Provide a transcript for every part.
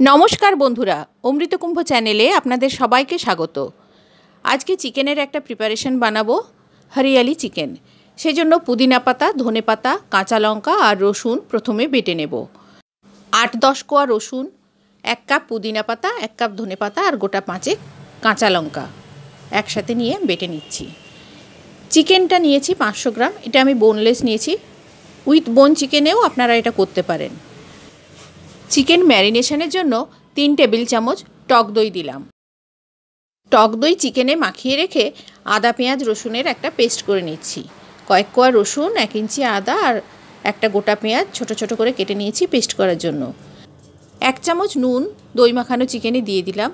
নমস্কার বন্ধুরা, অমৃত কুম্ভ চ্যানেলে আপনাদের সবাইকে স্বাগত। আজকে চিকেনের একটা প্রিপারেশন বানাবো, হরিয়ালি চিকেন। সেজন্য পুদিনা পাতা, ধনে পাতা, কাঁচা লঙ্কা আর রসুন প্রথমে বেটে নেব। 8-10 কোয়া রসুন, 1 কাপ পুদিনা পাতা, 1 কাপ ধনে পাতা আর গোটা 5 কাঁচা লঙ্কা একসাথে নিয়ে বেটে নিচ্ছি। চিকেনটা নিয়েছি 500 গ্রাম, এটা আমি বোনলেস নিয়েছি। উইথ বোন চিকেনেও আপনারা এটা করতে পারেন। চিকেন ম্যারিনেশনের জন্য 3 টেবিল চামচ টক দই দিলাম। টক দই চিকেনে মাখিয়ে রেখে আদা পেঁয়াজ রসুনের একটা পেস্ট করে নিচ্ছি। কয়েক কোয়া রসুন, 1 ইঞ্চি আদা আর একটা গোটা পেঁয়াজ ছোট ছোট করে কেটে নিয়েছি পেস্ট করার জন্য। 1 চামচ নুন দই মাখানো চিকেনে দিয়ে দিলাম।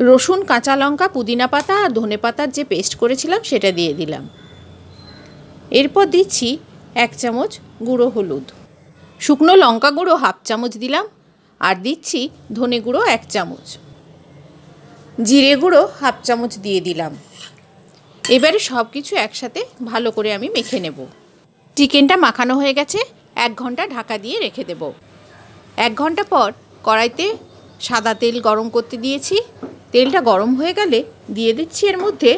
রসুন, কাঁচা লঙ্কা, পুদিনা পাতা আর ধনে পাতার যে পেস্ট করেছিলাম সেটা দিয়ে দিলাম। এরপর দিচ্ছি 1 চামচ গুঁড়ো হলুদ, শুকনো লঙ্কা গুঁড়ো 1/2 চামচ দিলাম আর দিচ্ছি ধনে গুঁড়ো 1 চামচ, জিরে গুঁড়ো 1/2 চামচ দিয়ে দিলাম। এবারে সব কিছু একসাথে ভালো করে আমি মেখে নেব। চিকেনটা মাখানো হয়ে গেছে, 1 ঘন্টা ঢাকা দিয়ে রেখে দেব। 1 ঘন্টা পর কড়াইতে সাদা তেল গরম করতে দিয়েছি। তেলটা গরম হয়ে গেলে দিয়ে দিচ্ছি এর মধ্যে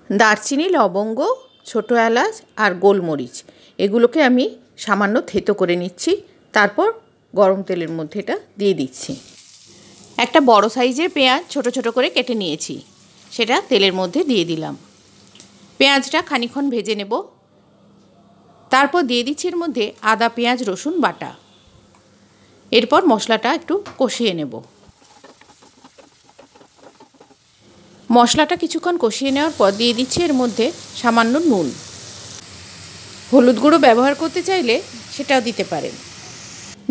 দারচিনি, লবঙ্গ, ছোটো এলাচ আর গোলমরিচ। এগুলোকে আমি সামান্য থেতো করে নিচ্ছি। তারপর গরম তেলের মধ্যে এটা দিয়ে দিচ্ছি। একটা বড় সাইজের পেঁয়াজ ছোট ছোট করে কেটে নিয়েছি, সেটা তেলের মধ্যে দিয়ে দিলাম। পেঁয়াজটা খানিকক্ষণ ভেজে নেব। তারপর দিয়ে দিচ্ছি এর মধ্যে আদা পেঁয়াজ রসুন বাটা। এরপর মশলাটা একটু কষিয়ে নেব। মশলাটা কিছুক্ষণ কষিয়ে নেওয়ার পর দিয়ে দিচ্ছি এর মধ্যে সামান্য নুন। হলুদ গুঁড়ো ব্যবহার করতে চাইলে সেটাও দিতে পারেন।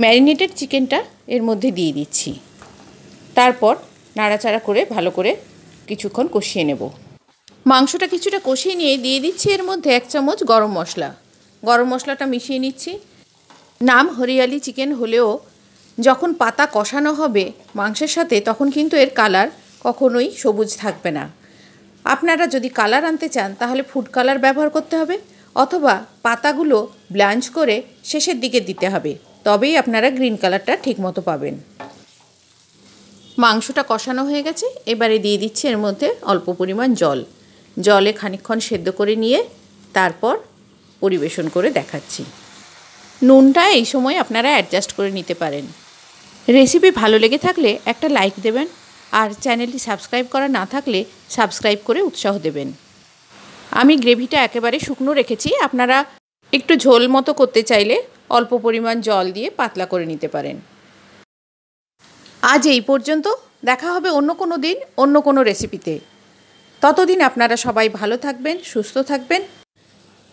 ম্যারিনেটেড চিকেনটা এর মধ্যে দিয়ে দিচ্ছি। তারপর নাড়াচাড়া করে ভালো করে কিছুক্ষণ কষিয়ে নেব। মাংসটা কিছুটা কষিয়ে নিয়ে দিয়ে দিচ্ছি এর মধ্যে 1 চামচ গরম মশলা। গরম মশলাটা মিশিয়ে নিচ্ছি। নাম হরিয়ালি চিকেন হলেও যখন পাতা কষানো হবে মাংসের সাথে তখন কিন্তু এর কালার কখনোই সবুজ থাকবে না। আপনারা যদি কালার আনতে চান তাহলে ফুড কালার ব্যবহার করতে হবে, অথবা পাতাগুলো ব্লাঞ্চ করে শেষের দিকে দিতে হবে, তবেই আপনারা গ্রিন কালারটা ঠিকমতো পাবেন। মাংসটা কষানো হয়ে গেছে, এবারে দিয়ে দিচ্ছি এর মধ্যে অল্প পরিমাণ জল। জলে খানিকক্ষণ সেদ্ধ করে নিয়ে তারপর পরিবেশন করে দেখাচ্ছি। নুনটা এই সময় আপনারা অ্যাডজাস্ট করে নিতে পারেন। রেসিপি ভালো লেগে থাকলে একটা লাইক দেবেন, আর চ্যানেলটি সাবস্ক্রাইব করা না থাকলে সাবস্ক্রাইব করে উৎসাহ দেবেন। আমি গ্রেভিটা একেবারে শুকনো রেখেছি, আপনারা একটু ঝোল মতো করতে চাইলে অল্প পরিমাণ জল দিয়ে পাতলা করে নিতে পারেন। আজ এই পর্যন্ত, দেখা হবে অন্য কোনো দিন অন্য কোনো রেসিপিতে। ততদিন আপনারা সবাই ভালো থাকবেন, সুস্থ থাকবেন।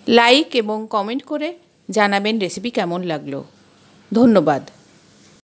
লাইক এবং কমেন্ট করে জানাবেন রেসিপি কেমন লাগলো। ধন্যবাদ।